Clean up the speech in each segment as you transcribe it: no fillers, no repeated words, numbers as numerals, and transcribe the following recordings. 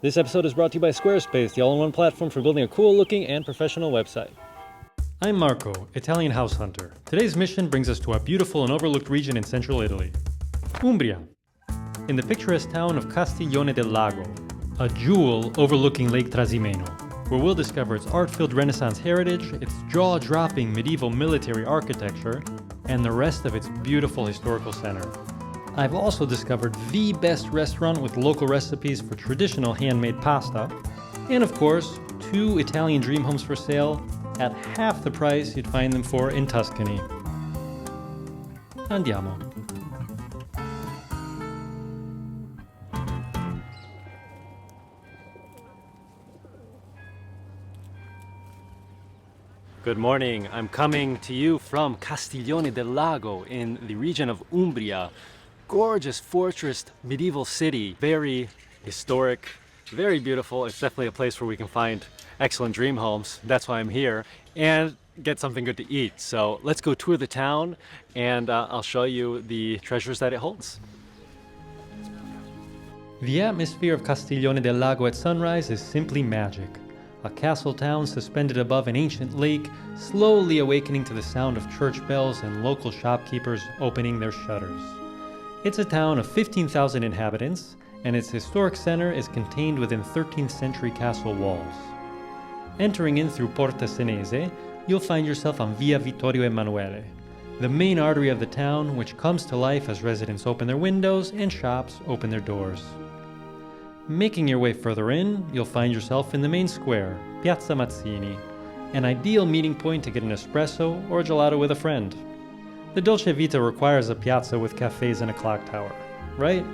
This episode is brought to you by Squarespace, the all-in-one platform for building a cool-looking and professional website. I'm Marco, Italian house hunter. Today's mission brings us to a beautiful and overlooked region in central Italy, Umbria. In the picturesque town of Castiglione del Lago, a jewel overlooking Lake Trasimeno, where we'll discover its art-filled Renaissance heritage, its jaw-dropping medieval military architecture, and the rest of its beautiful historical center. I've also discovered the best restaurant with local recipes for traditional handmade pasta, and of course, 2 Italian dream homes for sale at half the price you'd find them for in Tuscany. Andiamo. Good morning. I'm coming to you from Castiglione del Lago in the region of Umbria. Gorgeous fortress, medieval city, very historic, very beautiful. It's definitely a place where we can find excellent dream homes. That's why I'm here, and get something good to eat. So let's go tour the town, and I'll show you the treasures that it holds. The atmosphere of Castiglione del Lago at sunrise is simply magic. A castle town suspended above an ancient lake, slowly awakening to the sound of church bells and local shopkeepers opening their shutters. It's a town of 15,000 inhabitants, and its historic center is contained within 13th century castle walls. Entering in through Porta Senese, you'll find yourself on Via Vittorio Emanuele, the main artery of the town, which comes to life as residents open their windows and shops open their doors. Making your way further in, you'll find yourself in the main square, Piazza Mazzini, an ideal meeting point to get an espresso or a gelato with a friend. The Dolce Vita requires a piazza with cafes and a clock tower, right?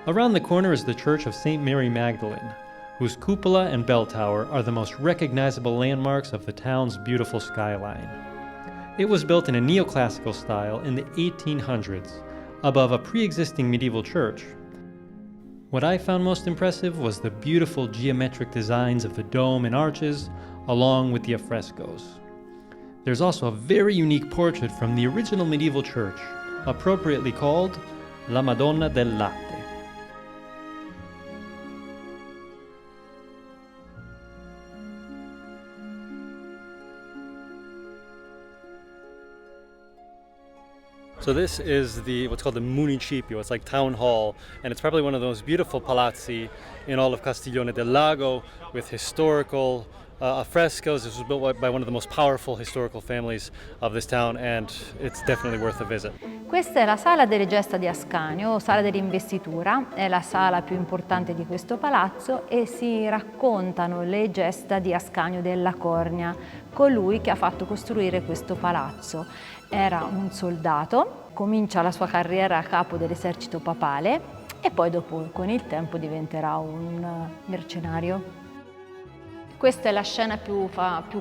Around the corner is the Church of St. Mary Magdalene, whose cupola and bell tower are the most recognizable landmarks of the town's beautiful skyline. It was built in a neoclassical style in the 1800s, above a pre-existing medieval church. What I found most impressive was the beautiful geometric designs of the dome and arches, along with the affrescoes. There's also a very unique portrait from the original medieval church, appropriately called La Madonna del Latte. So this is what's called the Municipio. It's like town hall, and it's probably one of those beautiful palazzi in all of Castiglione del Lago with historical affrescoes. This was built by one of the most powerful historical families of this town, and it's definitely worth a visit. Questa è la sala delle gesta di Ascanio, o sala dell'investitura, è la sala più importante di questo palazzo e si raccontano le gesta di Ascanio della Cornia, colui che ha fatto costruire questo palazzo. Era un soldato, comincia la sua carriera a capo dell'esercito papale e poi dopo con il tempo diventerà un mercenario. Questa è la scena più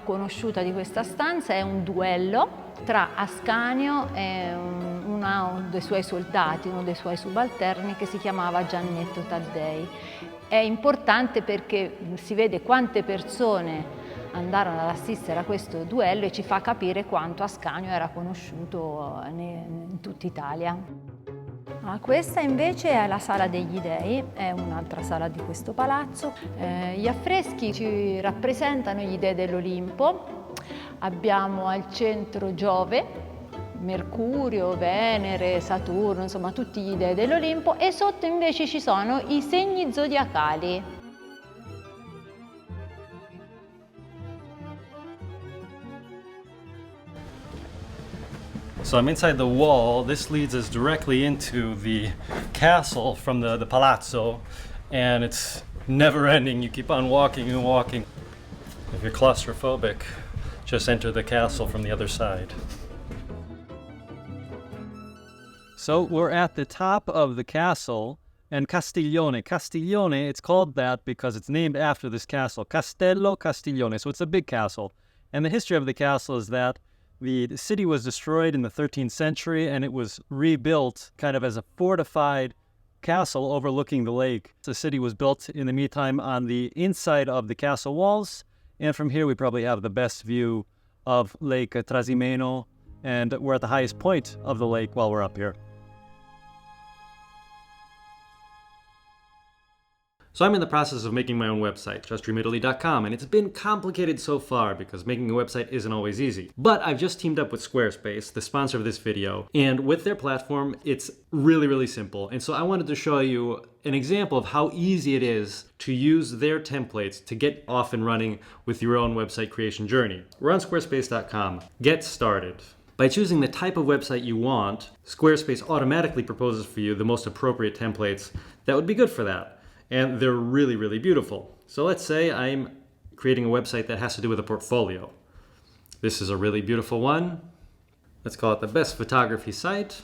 conosciuta di questa stanza, è un duello tra Ascanio e uno dei suoi soldati, uno dei suoi subalterni che si chiamava Giannetto Taddei. È importante perché si vede quante persone andarono ad assistere a questo duello e ci fa capire quanto Ascanio era conosciuto in tutta Italia. Questa invece è la sala degli dei, è un'altra sala di questo palazzo. Gli affreschi ci rappresentano gli dei dell'Olimpo. Abbiamo al centro Giove, Mercurio, Venere, Saturno, insomma tutti gli dei dell'Olimpo, e sotto invece ci sono i segni zodiacali. So I'm inside the wall. This leads us directly into the castle from the palazzo, and it's never ending. You keep on walking and walking. If you're claustrophobic, just enter the castle from the other side. So we're at the top of the castle, and Castiglione, it's called that because it's named after this castle, Castello Castiglione, so it's a big castle. And the history of the castle is that the city was destroyed in the 13th century, and it was rebuilt kind of as a fortified castle overlooking the lake. The city was built in the meantime on the inside of the castle walls, and from here we probably have the best view of Lake Trasimeno, and we're at the highest point of the lake while we're up here. So I'm in the process of making my own website, justdreamitaly.com, and it's been complicated so far because making a website isn't always easy. But I've just teamed up with Squarespace, the sponsor of this video, and with their platform, it's really, really simple. And so I wanted to show you an example of how easy it is to use their templates to get off and running with your own website creation journey. We're on squarespace.com. Get started. By choosing the type of website you want, Squarespace automatically proposes for you the most appropriate templates that would be good for that. And they're really, really beautiful. So let's say I'm creating a website that has to do with a portfolio. This is a really beautiful one. Let's call it the best photography site.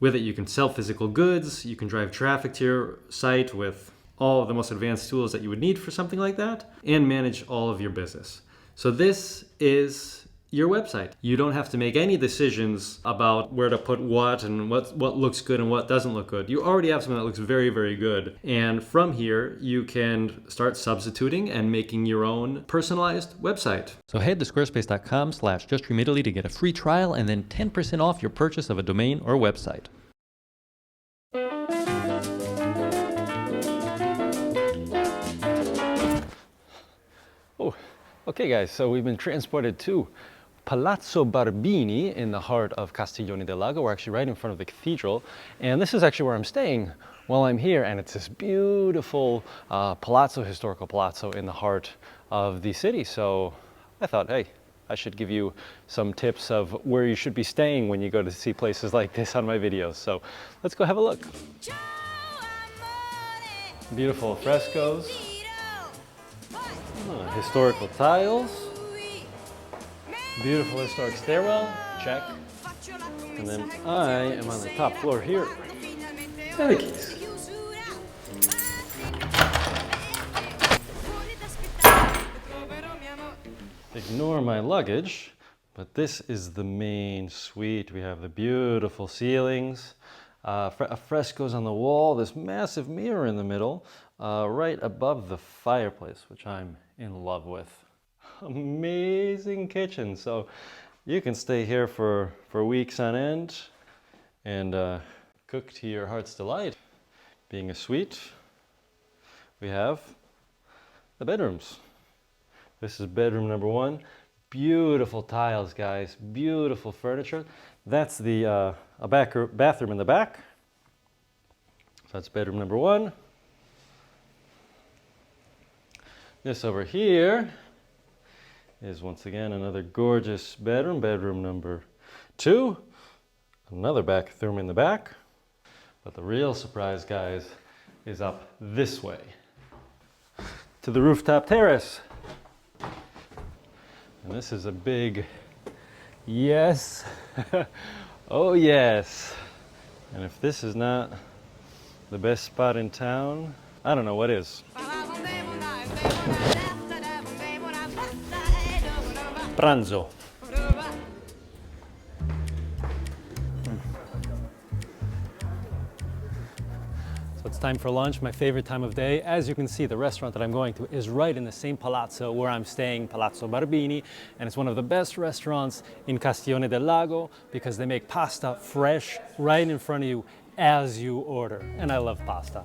With it, you can sell physical goods. You can drive traffic to your site with all of the most advanced tools that you would need for something like that, and manage all of your business. So this is your website. You don't have to make any decisions about where to put what and what looks good and what doesn't look good. You already have something that looks very, very good. And from here, you can start substituting and making your own personalized website. So head to squarespace.com/justdreamitaly to get a free trial and then 10% off your purchase of a domain or website. Oh, okay guys, so we've been transported to Palazzo Barbini in the heart of Castiglione del Lago. We're actually right in front of the cathedral, and this is actually where I'm staying while I'm here, and it's this beautiful historical palazzo in the heart of the city. So I thought, hey, I should give you some tips of where you should be staying when you go to see places like this on my videos. So let's go have a look. Beautiful frescoes, historical tiles. Beautiful historic stairwell, check. And then I am on the top floor here. And the keys. Ignore my luggage, but this is the main suite. We have the beautiful ceilings, frescoes on the wall, this massive mirror in the middle, right above the fireplace, which I'm in love with. Amazing kitchen. So you can stay here for weeks on end and cook to your heart's delight. Being a suite, we have the bedrooms. This is bedroom number 1. Beautiful tiles, guys. Beautiful furniture. That's the bathroom in the back. So that's bedroom number 1. This over here is once again another gorgeous bedroom, bedroom number 2. Another bathroom in the back. But the real surprise, guys, is up this way to the rooftop terrace. And this is a big yes. Oh yes. And if this is not the best spot in town, I don't know what is. Pranzo. So it's time for lunch, my favorite time of day. As you can see, the restaurant that I'm going to is right in the same palazzo where I'm staying, Palazzo Barbini, and it's one of the best restaurants in Castiglione del Lago because they make pasta fresh right in front of you as you order. And I love pasta.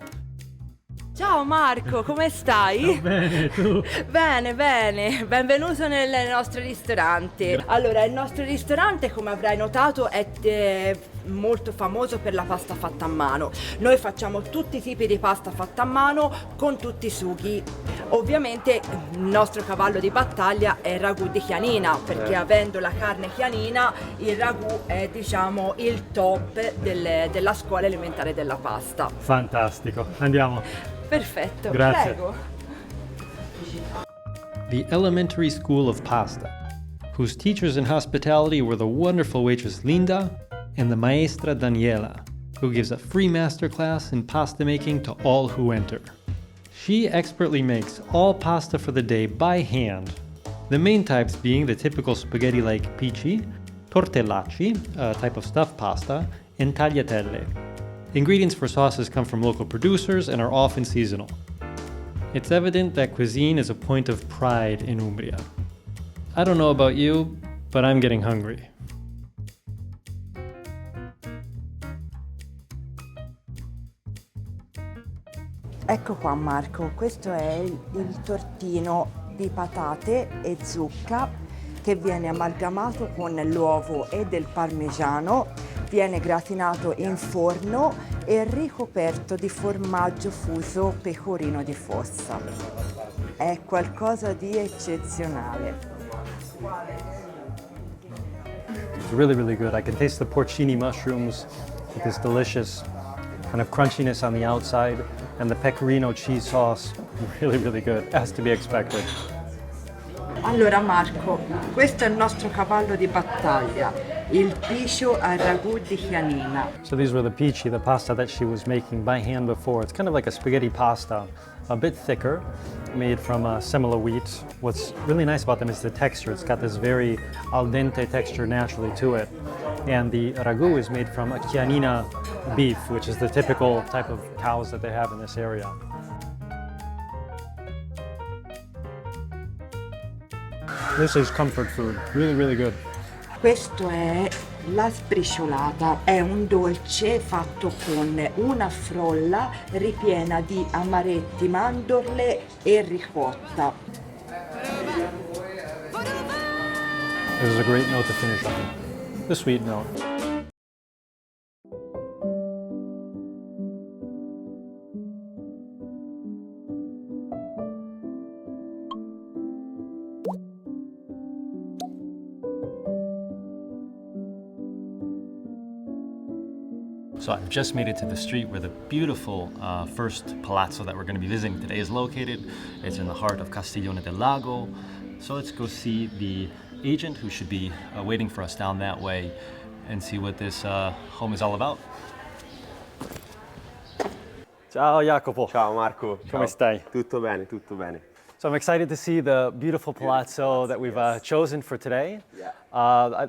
Ciao Marco, come stai? Bene, tu? Bene, bene, benvenuto nel nostro ristorante. Allora, il nostro ristorante, come avrai notato, è molto famoso per la pasta fatta a mano. Noi facciamo tutti i tipi di pasta fatta a mano con tutti i sughi. Ovviamente il nostro cavallo di battaglia è il ragù di chianina, perché avendo la carne chianina, il ragù è, diciamo, il top della scuola elementare della pasta. Fantastico, andiamo. Perfetto, Grazie. prego. The Elementary School of Pasta, whose teachers in hospitality were the wonderful waitress Linda and the maestra Daniela, who gives a free masterclass in pasta making to all who enter. She expertly makes all pasta for the day by hand, the main types being the typical spaghetti-like pici, tortellacci, a type of stuffed pasta, and tagliatelle. Ingredients for sauces come from local producers and are often seasonal. It's evident that cuisine is a point of pride in Umbria. I don't know about you, but I'm getting hungry. Ecco qua Marco, questo è il tortino di patate e zucca che viene amalgamato con l'uovo e del parmigiano, viene gratinato in forno e ricoperto di formaggio fuso pecorino di fossa. È qualcosa di eccezionale. It's really, really good. I can taste the porcini mushrooms with this delicious kind of crunchiness on the outside, and the pecorino cheese sauce. Really, really good, as to be expected. Allora Marco, questo è il nostro cavallo di battaglia, il piscio al ragù di chianina. So these were the pici, the pasta that she was making by hand before. It's kind of like a spaghetti pasta, a bit thicker, made from semolo wheat. What's really nice about them is the texture. It's got this very al dente texture naturally to it. And the ragù is made from a chianina beef, which is the typical type of cows that they have in this area. This is comfort food, really, really good. Questo è la sbriciolata, è un dolce fatto con una frolla ripiena di amaretti, mandorle e ricotta. This is a great note to finish on. The sweet note. So I've just made it to the street where the beautiful first palazzo that we're going to be visiting today is located. It's in the heart of Castiglione del Lago. So let's go see the agent who should be waiting for us down that way and see what this home is all about. Ciao Jacopo. Ciao Marco. Come stai? Tutto bene, tutto bene. So I'm excited to see the beautiful palazzo that we've chosen for today. Yeah.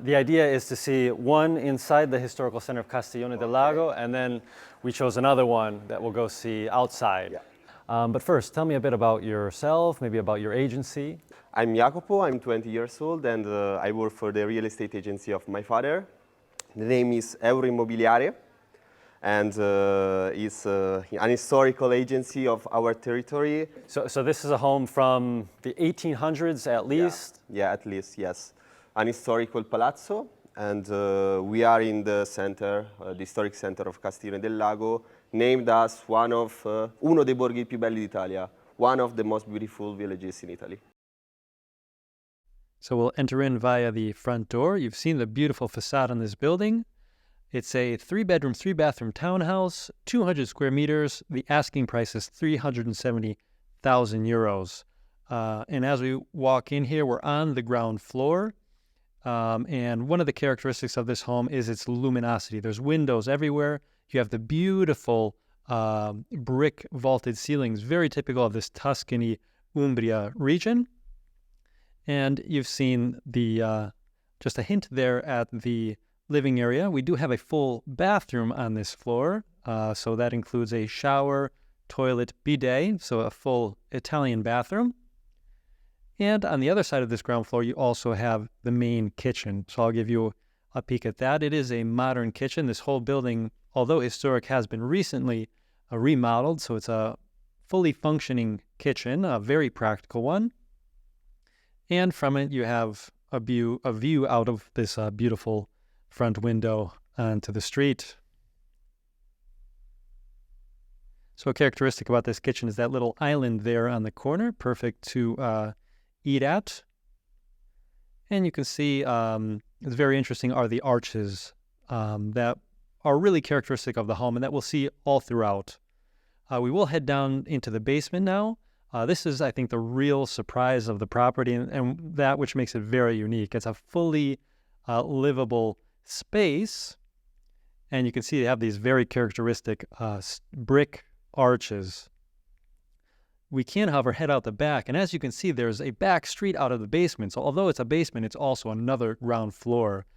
The idea is to see one inside the historical center of Castiglione del Lago, and then we chose another one that we'll go see outside. Yeah. But first, tell me a bit about yourself, maybe about your agency. I'm Jacopo, I'm 20 years old, and I work for the real estate agency of my father. The name is Euro Immobiliare, and it's an historical agency of our territory. So this is a home from the 1800s at least? Yeah, at least, yes. An historical palazzo, and we are in the center, the historic center of Castiglione del Lago, named as uno dei borghi più belli d'Italia, one of the most beautiful villages in Italy. So we'll enter in via the front door. You've seen the beautiful facade on this building. It's a 3-bedroom, 3-bathroom townhouse, 200 square meters. The asking price is 370,000 euros. And as we walk in here, we're on the ground floor. And one of the characteristics of this home is its luminosity. There's windows everywhere. You have the beautiful brick vaulted ceilings, very typical of this Tuscany, Umbria region. And you've seen the just a hint there at the living area. We do have a full bathroom on this floor. So that includes a shower, toilet, bidet, so a full Italian bathroom. And on the other side of this ground floor, you also have the main kitchen. So I'll give you a peek at that. It is a modern kitchen. This whole building, although historic, has been recently remodeled. So it's a fully functioning kitchen, a very practical one. And from it, you have a view out of this beautiful front window onto the street. So a characteristic about this kitchen is that little island there on the corner, perfect to eat at. And you can see it's very interesting are the arches that are really characteristic of the home and that we'll see all throughout. We will head down into the basement now. This is, I think, the real surprise of the property and that which makes it very unique. It's a fully livable space, and you can see they have these very characteristic brick arches. We can, however, head out the back, and as you can see, there's a back street out of the basement. So although it's a basement, it's also another ground floor.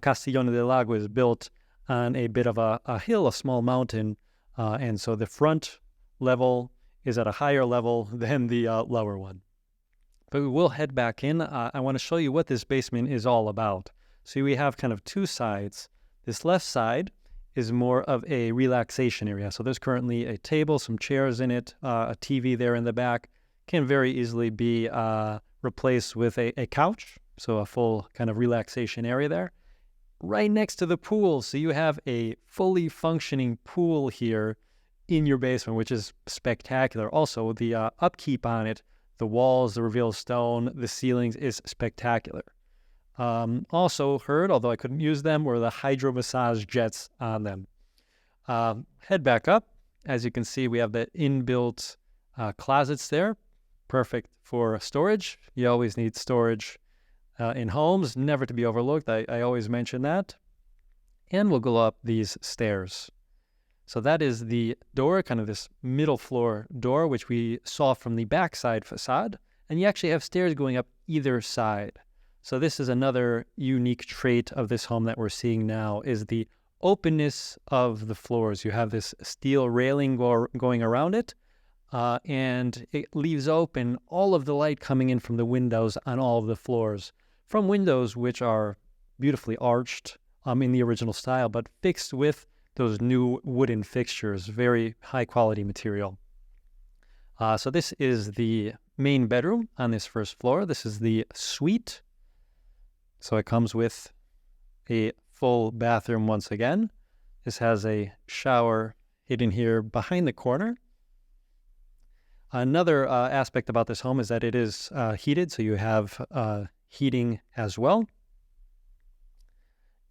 Castiglione del Lago is built on a bit of a hill, a small mountain, and so the front level is at a higher level than the lower one. But we will head back in. I want to show you what this basement is all about. So we have kind of two sides. This left side is more of a relaxation area. So there's currently a table, some chairs in it, a TV there in the back. Can very easily be replaced with a couch, so a full kind of relaxation area there. Right next to the pool, so you have a fully functioning pool here in your basement, which is spectacular. Also, the upkeep on it, the walls, the revealed stone, the ceilings is spectacular. Also heard, although I couldn't use them, were the hydro massage jets on them. Head back up. As you can see, we have the inbuilt closets there. Perfect for storage. You always need storage in homes, never to be overlooked. I always mention that. And we'll go up these stairs. So that is the door, kind of this middle floor door, which we saw from the backside facade. And you actually have stairs going up either side. So this is another unique trait of this home that we're seeing now, is the openness of the floors. You have this steel railing going around it, and it leaves open all of the light coming in from the windows on all of the floors, from windows which are beautifully arched in the original style, but fixed with those new wooden fixtures, very high quality material. So this is the main bedroom on this first floor. This is the suite. So it comes with a full bathroom once again. This has a shower hidden here behind the corner. Another aspect about this home is that it is heated, so you have heating as well.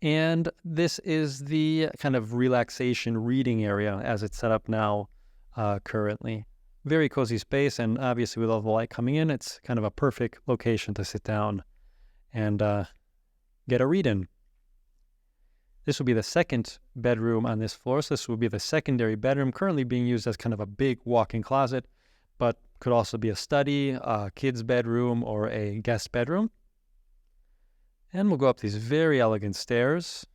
And this is the kind of relaxation reading area as it's set up now currently. Very cozy space, and obviously with all the light coming in, it's kind of a perfect location to sit down and get a read in. This will be the second bedroom on this floor, so this will be the secondary bedroom, currently being used as kind of a big walk-in closet, but could also be a study, a kid's bedroom, or a guest bedroom. And we'll go up these very elegant stairs.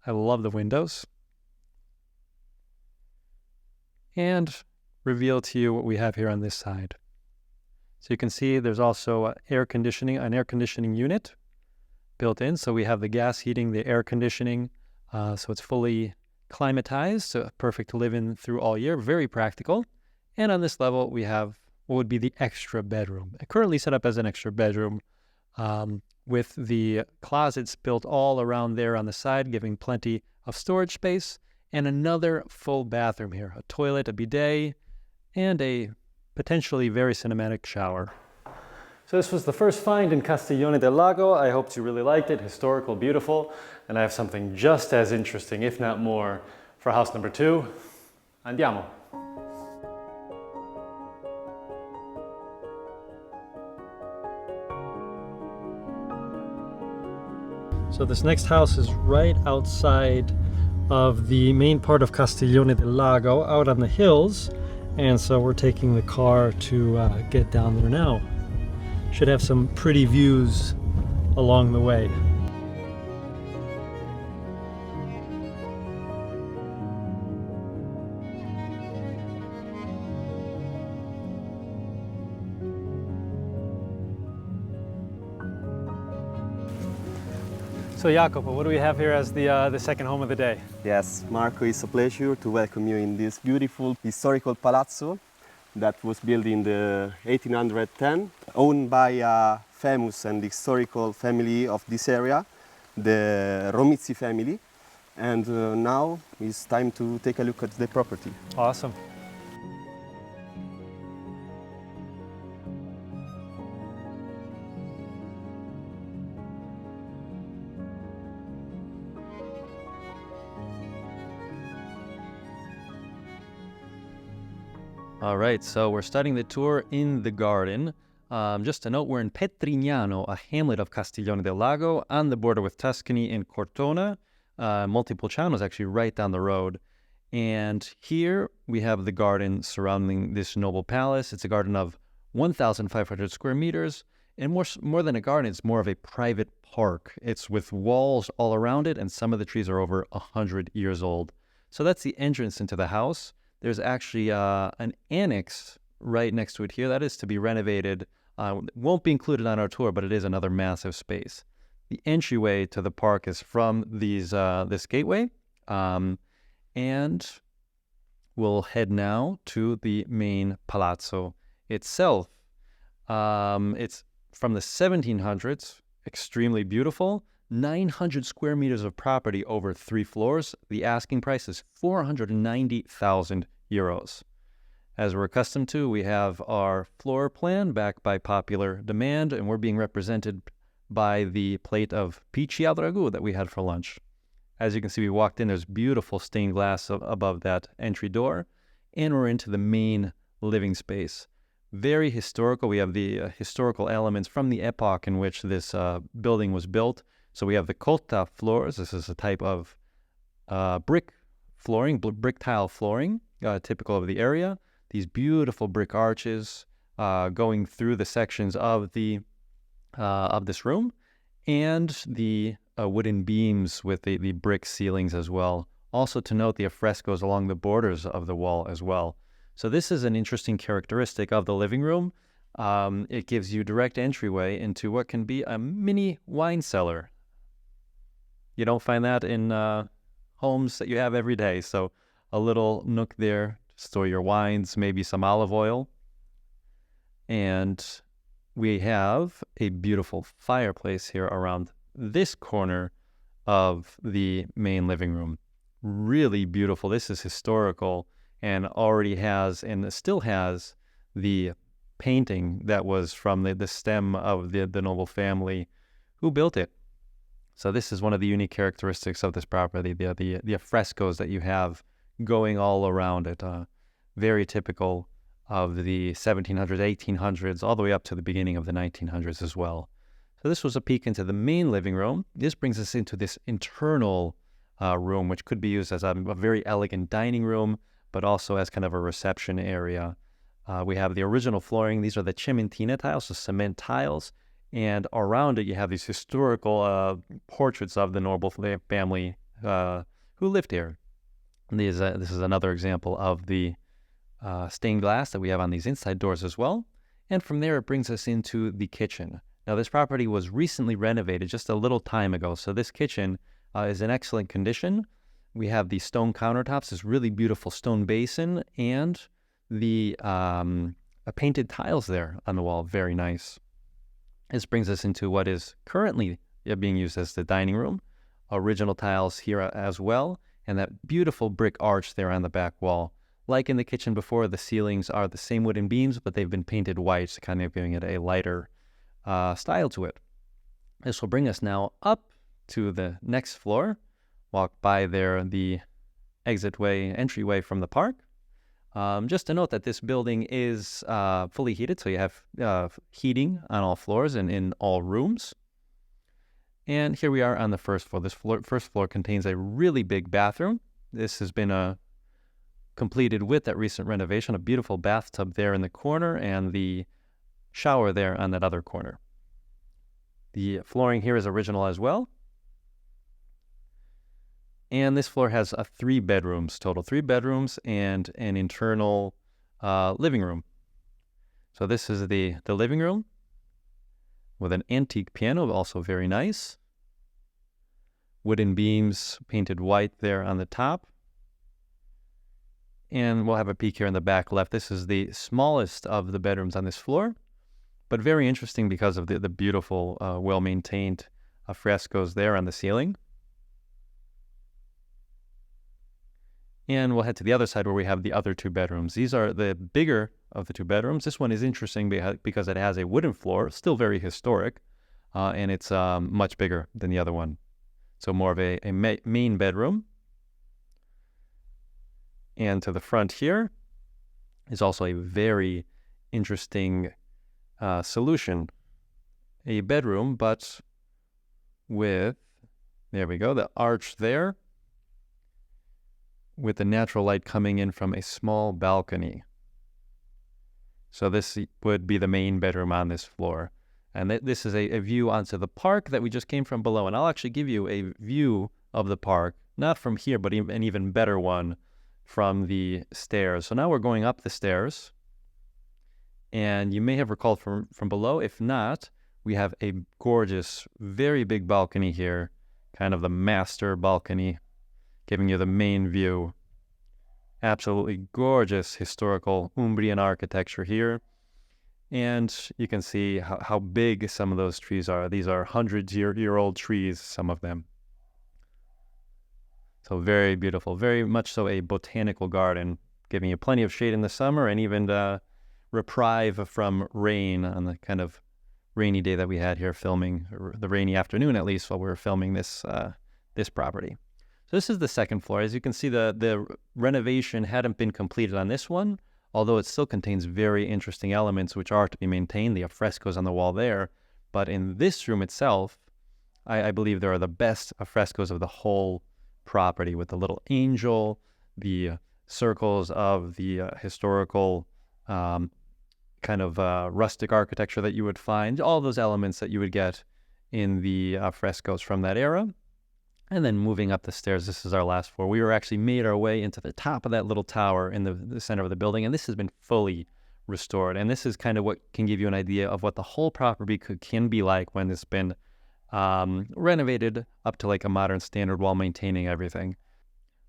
I love the windows. And reveal to you what we have here on this side. So you can see there's also an air conditioning unit built in. So we have the gas heating, the air conditioning. So it's fully climatized, so perfect to live in through all year. Very practical. And on this level, we have what would be the extra bedroom. Currently set up as an extra bedroom, with the closets built all around there on the side, giving plenty of storage space, and another full bathroom here, a toilet, a bidet, and a potentially very cinematic shower. So this was the first find in Castiglione del Lago. I hope you really liked it. Historical, beautiful, and I have something just as interesting, if not more, for house number 2. Andiamo. So this next house is right outside of the main part of Castiglione del Lago, out on the hills, and so we're taking the car to get down there now. Should have some pretty views along the way. So Jacopo, what do we have here as the second home of the day? Yes, Marco, it's a pleasure to welcome you in this beautiful historical palazzo that was built in the 1810, owned by a famous and historical family of this area, the Romizzi family. And now it's time to take a look at the property. Awesome. All right, so we're starting the tour in the garden. Just a note, we're in Petrignano, a hamlet of Castiglione del Lago, on the border with Tuscany and Cortona. Montepulciano is actually right down the road. And here we have the garden surrounding this noble palace. It's a garden of 1,500 square meters. And more than a garden, it's more of a private park. It's with walls all around it, and some of the trees are over 100 years old. So that's the entrance into the house. There's actually an annex right next to it here that is to be renovated. Won't be included on our tour, but it is another massive space. The entryway to the park is from this gateway, And we'll head now to the main palazzo itself. It's from the 1700s, extremely beautiful. 900 square meters of property over 3 floors. The asking price is 490,000 euros. As we're accustomed to, we have our floor plan backed by popular demand, and we're being represented by the plate of pici al ragù that we had for lunch. As you can see, we walked in, there's beautiful stained glass above that entry door, and we're into the main living space. Very historical. We have the historical elements from the epoch in which this building was built. So we have the cotta floors. This is a type of brick flooring, brick tile flooring, typical of the area. These beautiful brick arches going through the sections of this room, and the wooden beams with the brick ceilings as well. Also to note the frescoes along the borders of the wall as well. So this is an interesting characteristic of the living room. It gives you direct entryway into what can be a mini wine cellar. You don't find that in homes that you have every day. So a little nook there to store your wines, maybe some olive oil. And we have a beautiful fireplace here around this corner of the main living room. Really beautiful. This is historical and already has and still has the painting that was from the stem of the noble family who built it. So this is one of the unique characteristics of this property, the frescoes that you have going all around it. Very typical of the 1700s, 1800s, all the way up to the beginning of the 1900s as well. So this was a peek into the main living room. This brings us into this internal room, which could be used as a very elegant dining room, but also as kind of a reception area. We have the original flooring. These are the cementina tiles, so cement tiles. And around it, you have these historical portraits of the noble family who lived here. And this is another example of the stained glass that we have on these inside doors as well. And from there, it brings us into the kitchen. Now, this property was recently renovated just a little time ago. So this kitchen is in excellent condition. We have the stone countertops, this really beautiful stone basin, and the painted tiles there on the wall. Very nice. This brings us into what is currently being used as the dining room. Original tiles here as well, and that beautiful brick arch there on the back wall. Like in the kitchen before, the ceilings are the same wooden beams, but they've been painted white, kind of giving it a lighter style to it. This will bring us now up to the next floor. Walk by there, the entryway from the park. Just to note that this building is fully heated, so you have heating on all floors and in all rooms. And here we are on the first floor. This first floor contains a really big bathroom. This has been completed with that recent renovation, a beautiful bathtub there in the corner and the shower there on that other corner. The flooring here is original as well. And this floor has 3 bedrooms, total 3 bedrooms and an internal living room. So this is the living room with an antique piano, also very nice. Wooden beams painted white there on the top. And we'll have a peek here in the back left. This is the smallest of the bedrooms on this floor, but very interesting because of the beautiful, well-maintained frescoes there on the ceiling. And we'll head to the other side where we have the other 2 bedrooms. These are the bigger of the 2 bedrooms. This one is interesting because it has a wooden floor, still very historic, and it's much bigger than the other one. So more of a main bedroom. And to the front here is also a very interesting solution. A bedroom, but with, there we go, the arch there, with the natural light coming in from a small balcony. So this would be the main bedroom on this floor. And this is a view onto the park that we just came from below. And I'll actually give you a view of the park, not from here, but an even better one from the stairs. So now we're going up the stairs. And you may have recalled from below. If not, we have a gorgeous, very big balcony here, kind of the master balcony giving you the main view. Absolutely gorgeous historical Umbrian architecture here. And you can see how big some of those trees are. These are hundreds-year-old trees, some of them. So very beautiful, very much so a botanical garden, giving you plenty of shade in the summer and even reprieve from rain on the kind of rainy day that we had here filming, or the rainy afternoon at least, while we were filming this property. So this is the second floor. As you can see, the renovation hadn't been completed on this one, although it still contains very interesting elements which are to be maintained, the frescoes on the wall there. But in this room itself, I believe there are the best frescoes of the whole property, with the little angel, the circles of the historical kind of rustic architecture that you would find, all those elements that you would get in the frescoes from that era. And then moving up the stairs, this is our last floor. We were actually made our way into the top of that little tower in the center of the building, and this has been fully restored. And this is kind of what can give you an idea of what the whole property can be like when it's been renovated up to like a modern standard while maintaining everything.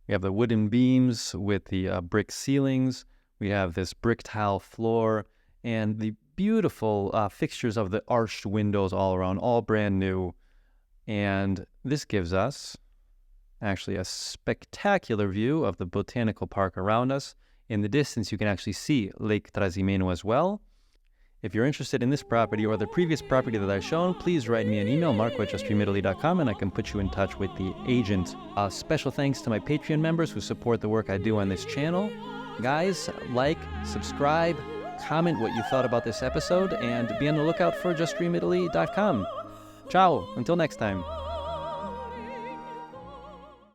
We have the wooden beams with the brick ceilings. We have this brick tile floor and the beautiful fixtures of the arched windows all around, all brand new. And this gives us actually a spectacular view of the botanical park around us. In the distance, you can actually see Lake Trasimeno as well. If you're interested in this property or the previous property that I've shown, please write me an email, marco@justreamitaly.com, and I can put you in touch with the agent. Special thanks to my Patreon members who support the work I do on this channel. Guys, like, subscribe, comment what you thought about this episode, and be on the lookout for juststreamitaly.com. Ciao, until next time.